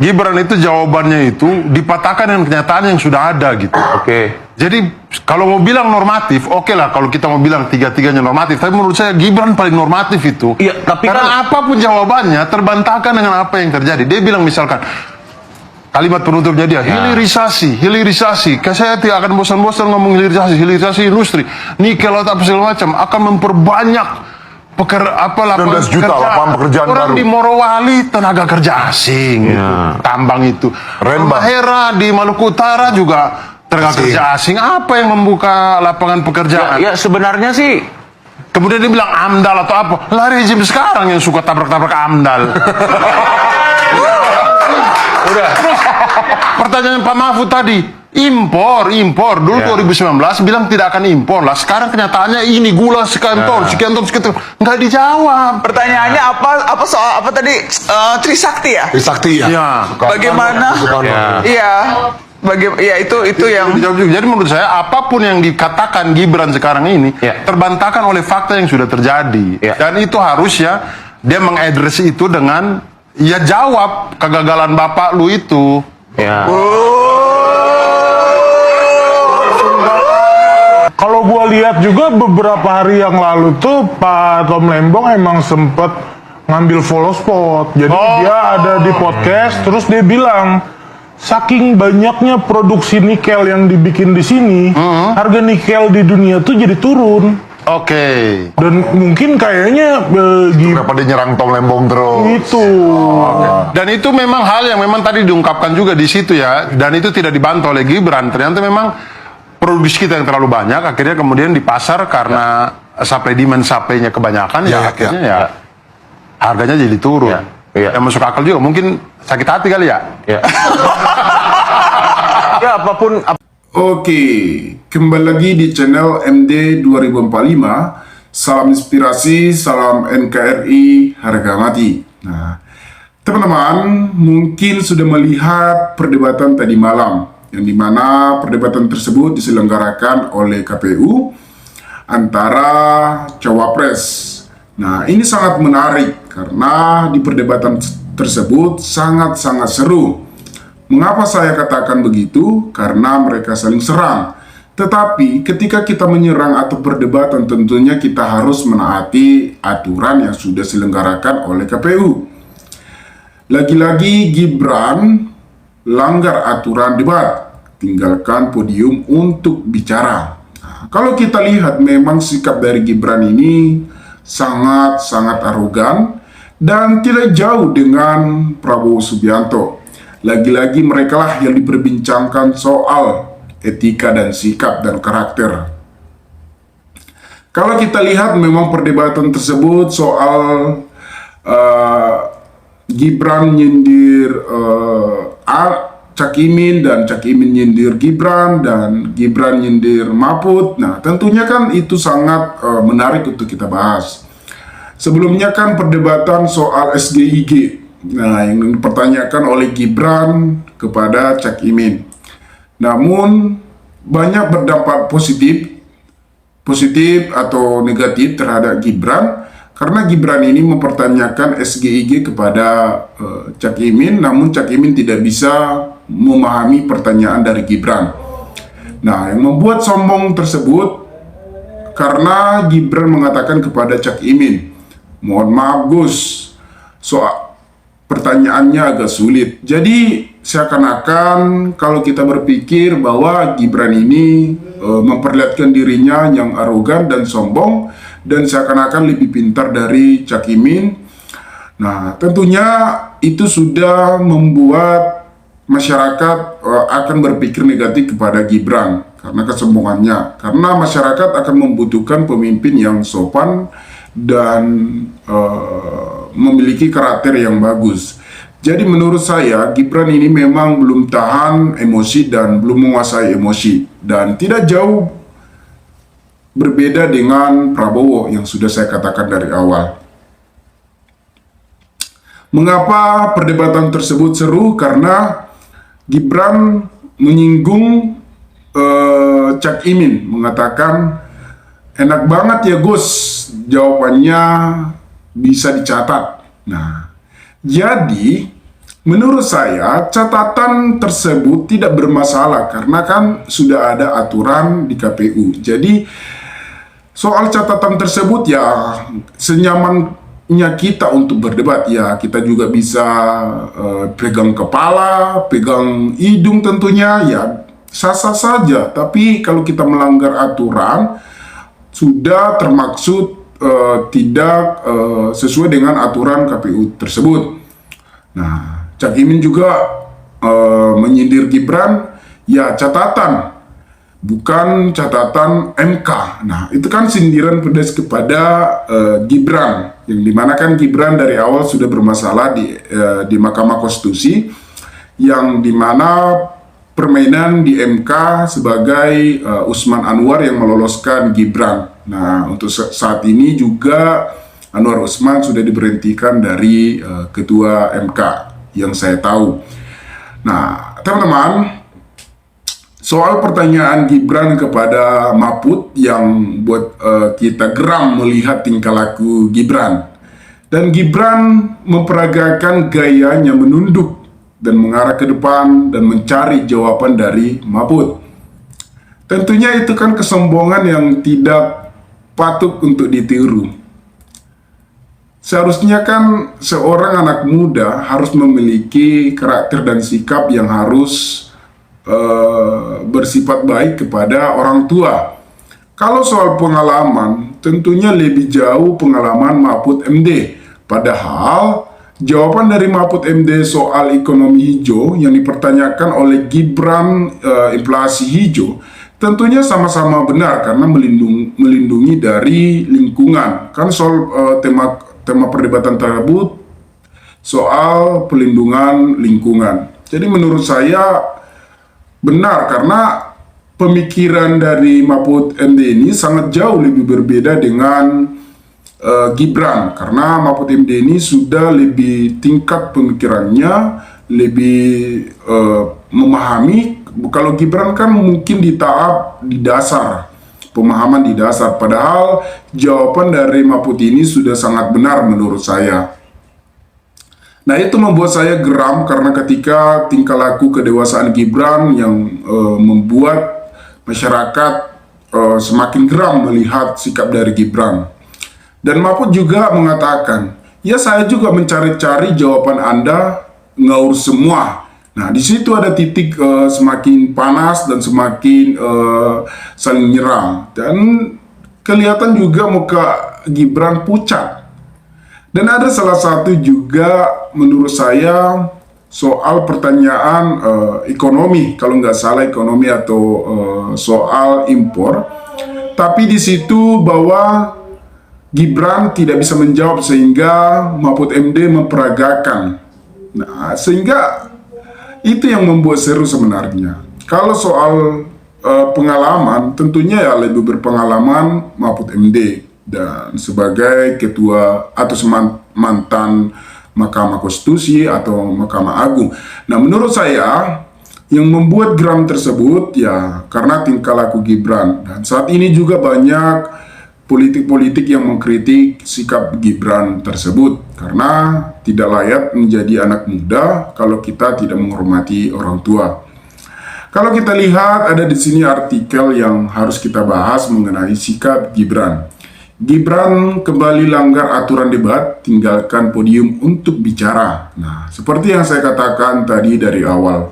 Gibran itu jawabannya itu dipatahkan dengan kenyataan yang sudah ada gitu. Jadi kalau mau bilang normatif, oke lah kalau kita mau bilang tiga-tiganya normatif. Tapi menurut saya Gibran paling normatif itu. Iya, tapi karena apapun jawabannya terbantahkan dengan apa yang terjadi. Dia bilang misalkan kalimat penutupnya dia, hilirisasi. Saya tidak akan bosan-bosan ngomong hilirisasi industri. Nikel atau apa segala macam akan memperbanyak lapangan 19 juta lapangan pekerjaan orang baru. di Morowali tenaga kerja asing, tambang itu. Mahera di Maluku Utara juga tenaga kerja asing. Apa yang membuka lapangan pekerjaan? Ya sebenarnya sih. Kemudian dia bilang AMDAL atau apa? Lah rezim sekarang yang suka tabrak-tabrak AMDAL. Udah. Pertanyaan Pak Mahfud tadi, impor. Dulu 2019 bilang tidak akan impor lah. Sekarang kenyataannya ini gula sekian ton. Nggak dijawab. Pertanyaannya apa soal apa tadi? Trisakti ya? Trisakti ya. Iya. Bagaimana? Iya. Itu yang Jadi menurut saya apapun yang dikatakan Gibran sekarang ini terbantahkan oleh fakta yang sudah terjadi. Dan itu harusnya dia mengadres itu dengan jawab kegagalan bapak lu itu. Kalau gua lihat juga beberapa hari yang lalu tuh Pak Tom Lembong emang sempet ngambil follow spot. Jadi dia ada di podcast terus dia bilang saking banyaknya produksi nikel yang dibikin di sini, harga nikel di dunia tuh jadi turun. Dan mungkin kayaknya Kenapa dia nyerang Tom Lembong terus? itu. Dan itu memang hal yang memang tadi diungkapkan juga di situ ya. Dan itu tidak dibantu oleh Gibran. Ternyata memang produksi kita yang terlalu banyak, akhirnya kemudian di pasar karena supply demand supply-nya kebanyakan akhirnya harganya jadi turun. Yang masuk akal juga, mungkin sakit hati kali ya. Apapun. Oke, kembali lagi di channel MD 2045. Salam inspirasi, salam NKRI, harga mati. Nah, teman-teman mungkin sudah melihat perdebatan tadi malam, yang dimana perdebatan tersebut diselenggarakan oleh KPU antara Cawapres. Nah, ini sangat menarik karena di perdebatan tersebut sangat-sangat seru. Mengapa saya katakan begitu? Karena mereka saling serang. Tetapi ketika kita menyerang atau perdebatan tentunya kita harus menaati aturan yang sudah diselenggarakan oleh KPU. Lagi-lagi Gibran langgar aturan debat, tinggalkan podium untuk bicara. Nah, kalau kita lihat memang sikap dari Gibran ini sangat-sangat arogan dan tidak jauh dengan Prabowo Subianto. Lagi-lagi mereka lah yang diperbincangkan soal etika dan sikap dan karakter. Kalau kita lihat memang perdebatan tersebut soal Gibran nyindir Cak Imin dan Cak Imin nyindir Gibran dan Gibran nyindir Mahfud. Nah, tentunya kan itu sangat menarik untuk kita bahas. Sebelumnya kan perdebatan soal SGIG. Nah, yang dipertanyakan oleh Gibran kepada Cak Imin. Namun banyak berdampak positif atau negatif terhadap Gibran karena Gibran ini mempertanyakan SGIG kepada Cak Imin, namun Cak Imin tidak bisa memahami pertanyaan dari Gibran. Nah, yang membuat sombong tersebut karena Gibran mengatakan kepada Cak Imin, mohon maaf Gus, soal pertanyaannya agak sulit. Jadi seakan-akan kalau kita berpikir bahwa Gibran ini memperlihatkan dirinya yang arogan dan sombong dan seakan-akan lebih pintar dari Cak Imin. Nah, tentunya itu sudah membuat masyarakat akan berpikir negatif kepada Gibran karena kesombongannya. Karena masyarakat akan membutuhkan pemimpin yang sopan dan memiliki karakter yang bagus. Jadi menurut saya Gibran ini memang belum tahan emosi dan belum menguasai emosi dan tidak jauh berbeda dengan Prabowo yang sudah saya katakan dari awal. Mengapa perdebatan tersebut seru? Karena Gibran menyinggung Cak Imin, mengatakan enak banget ya Gus, jawabannya bisa dicatat. Nah, jadi menurut saya catatan tersebut tidak bermasalah karena kan sudah ada aturan di KPU. Jadi soal catatan tersebut ya senyamannya kita untuk berdebat, ya kita juga bisa pegang kepala, pegang hidung tentunya, ya sah-sah saja. Tapi kalau kita melanggar aturan sudah termaksud tidak sesuai dengan aturan KPU tersebut. Nah, Cak Imin juga menyindir Gibran, ya catatan, bukan catatan MK. Nah, itu kan sindiran pedas kepada Gibran, yang dimana kan Gibran dari awal sudah bermasalah di Mahkamah Konstitusi, yang dimana permainan di MK sebagai Usman Anwar yang meloloskan Gibran. Nah, untuk saat ini juga Anwar Usman sudah diberhentikan dari ketua MK yang saya tahu. Nah, teman-teman, soal pertanyaan Gibran kepada Mahfud yang buat kita geram melihat tingkah laku Gibran. Dan Gibran memperagakan gayanya menunduk dan mengarah ke depan dan mencari jawaban dari Mahfud. Tentunya itu kan kesombongan yang tidak patut untuk ditiru. Seharusnya kan seorang anak muda harus memiliki karakter dan sikap yang harus bersifat baik kepada orang tua. Kalau soal pengalaman, tentunya lebih jauh pengalaman Mahfud MD. Padahal jawaban dari Mahfud MD soal ekonomi hijau yang dipertanyakan oleh Gibran, inflasi hijau, tentunya sama-sama benar karena melindungi dari lingkungan. Kan soal tema perdebatan tersebut soal pelindungan lingkungan. Jadi menurut saya benar karena pemikiran dari Mahfud MD ini sangat jauh lebih berbeda dengan Gibran, karena Mahfud MD ini sudah lebih tingkat pemikirannya, lebih memahami. Kalau Gibran kan mungkin di tahap di dasar, pemahaman di dasar, padahal jawaban dari Mahfud ini sudah sangat benar menurut saya. Nah, itu membuat saya geram karena ketika tingkah laku kedewasaan Gibran yang membuat masyarakat semakin geram melihat sikap dari Gibran. Dan Mahfud juga mengatakan, ya saya juga mencari-cari jawaban Anda ngaur semua. Nah, di situ ada titik semakin panas dan semakin saling nyerang. Dan kelihatan juga muka Gibran pucat. Dan ada salah satu juga menurut saya soal pertanyaan ekonomi, kalau nggak salah ekonomi atau soal impor. Tapi di situ bahwa Gibran tidak bisa menjawab sehingga Mahfud MD memperagakan. Nah, sehingga itu yang membuat seru sebenarnya. Kalau soal pengalaman, tentunya ya lebih berpengalaman Mahfud MD dan sebagai ketua atau mantan Mahkamah Konstitusi atau Mahkamah Agung. Nah, menurut saya yang membuat geram tersebut ya karena tingkah laku Gibran. Dan saat ini juga banyak politik-politik yang mengkritik sikap Gibran tersebut karena tidak layak menjadi anak muda kalau kita tidak menghormati orang tua. Kalau kita lihat ada di sini artikel yang harus kita bahas mengenai sikap Gibran. Gibran kembali langgar aturan debat, tinggalkan podium untuk bicara. Nah, seperti yang saya katakan tadi dari awal.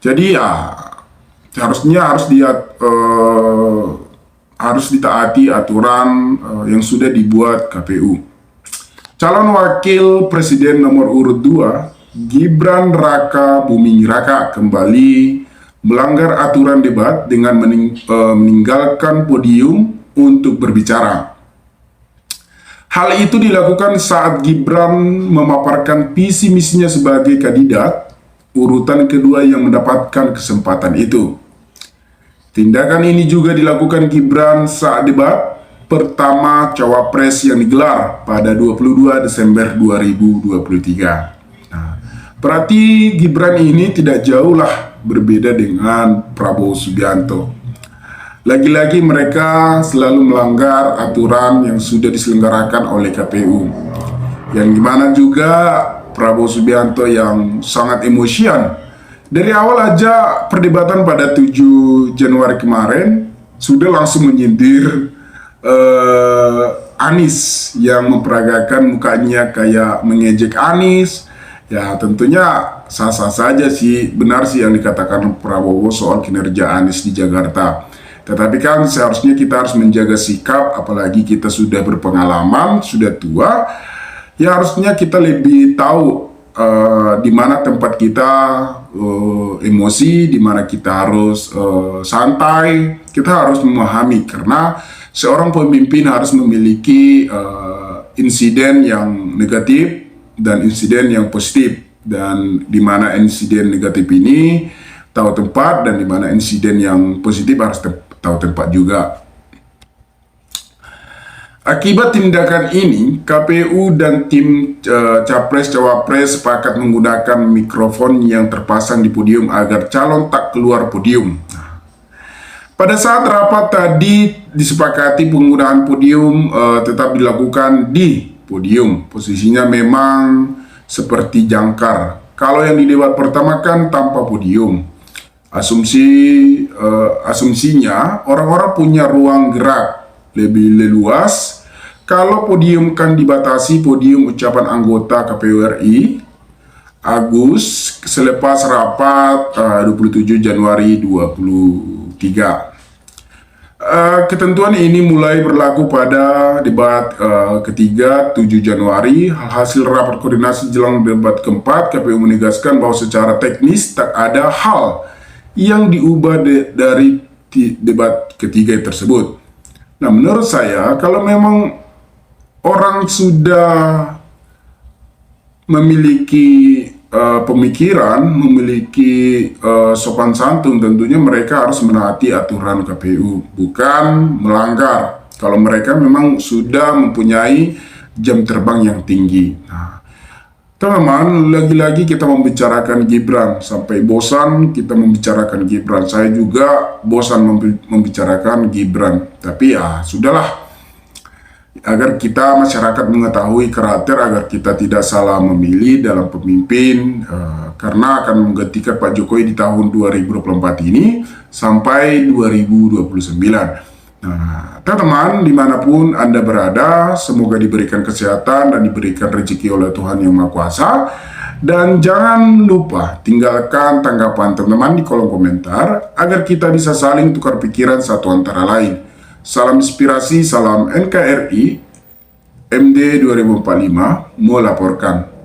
Jadi ya harusnya harus ditaati aturan yang sudah dibuat KPU. Calon Wakil Presiden nomor urut 2, Gibran Raka Buming Raka kembali melanggar aturan debat dengan meninggalkan podium untuk berbicara. Hal itu dilakukan saat Gibran memaparkan visi misinya sebagai kandidat urutan kedua yang mendapatkan kesempatan itu. Tindakan ini juga dilakukan Gibran saat debat pertama Cawapres yang digelar pada 22 Desember 2023. Nah, berarti Gibran ini tidak jauh lah berbeda dengan Prabowo Subianto. Lagi-lagi mereka selalu melanggar aturan yang sudah diselenggarakan oleh KPU. Yang dimana juga Prabowo Subianto yang sangat emosian. Dari awal aja perdebatan pada 7 Januari kemarin sudah langsung menyindir Anies yang memperagakan mukanya kayak mengejek Anies. Ya tentunya sah-sah saja sih, benar sih yang dikatakan Prabowo soal kinerja Anies di Jakarta. Tetapi kan seharusnya kita harus menjaga sikap, apalagi kita sudah berpengalaman, sudah tua. Ya harusnya kita lebih tahu di mana tempat kita emosi, di mana kita harus santai. Kita harus memahami karena seorang pemimpin harus memiliki insiden yang negatif dan insiden yang positif, dan di mana insiden negatif ini tahu tempat dan di mana insiden yang positif harus tahu tempat juga. Akibat tindakan ini, KPU dan tim Capres-Cawapres sepakat menggunakan mikrofon yang terpasang di podium agar calon tak keluar podium. Pada saat rapat tadi disepakati penggunaan podium tetap dilakukan di podium. Posisinya memang seperti jangkar. Kalau yang di debat pertama kan tanpa podium. Asumsinya orang-orang punya ruang gerak lebih leluas. Kalau podium kan dibatasi podium ucapan anggota KPU RI Agus selepas rapat 27 Januari 2023. Ketentuan ini mulai berlaku pada debat ketiga 7 Januari. Hasil rapat koordinasi jelang debat keempat, KPU menegaskan bahwa secara teknis tak ada hal yang diubah dari debat ketiga tersebut. Nah, menurut saya kalau memang orang sudah memiliki pemikiran, memiliki sopan santun, tentunya mereka harus menaati aturan KPU, bukan melanggar. Kalau mereka memang sudah mempunyai jam terbang yang tinggi. Nah, teman-teman, lagi-lagi kita membicarakan Gibran, sampai bosan kita membicarakan Gibran. Saya juga bosan membicarakan Gibran, tapi ya sudahlah. Agar kita masyarakat mengetahui karakter, agar kita tidak salah memilih dalam pemimpin, karena akan menggantikan Pak Jokowi di tahun 2024 ini sampai 2029. Nah, teman-teman, dimanapun Anda berada, semoga diberikan kesehatan dan diberikan rezeki oleh Tuhan Yang Maha Kuasa. Dan jangan lupa tinggalkan tanggapan teman-teman di kolom komentar agar kita bisa saling tukar pikiran satu antara lain. Salam inspirasi, salam NKRI, MD 2045 melaporkan.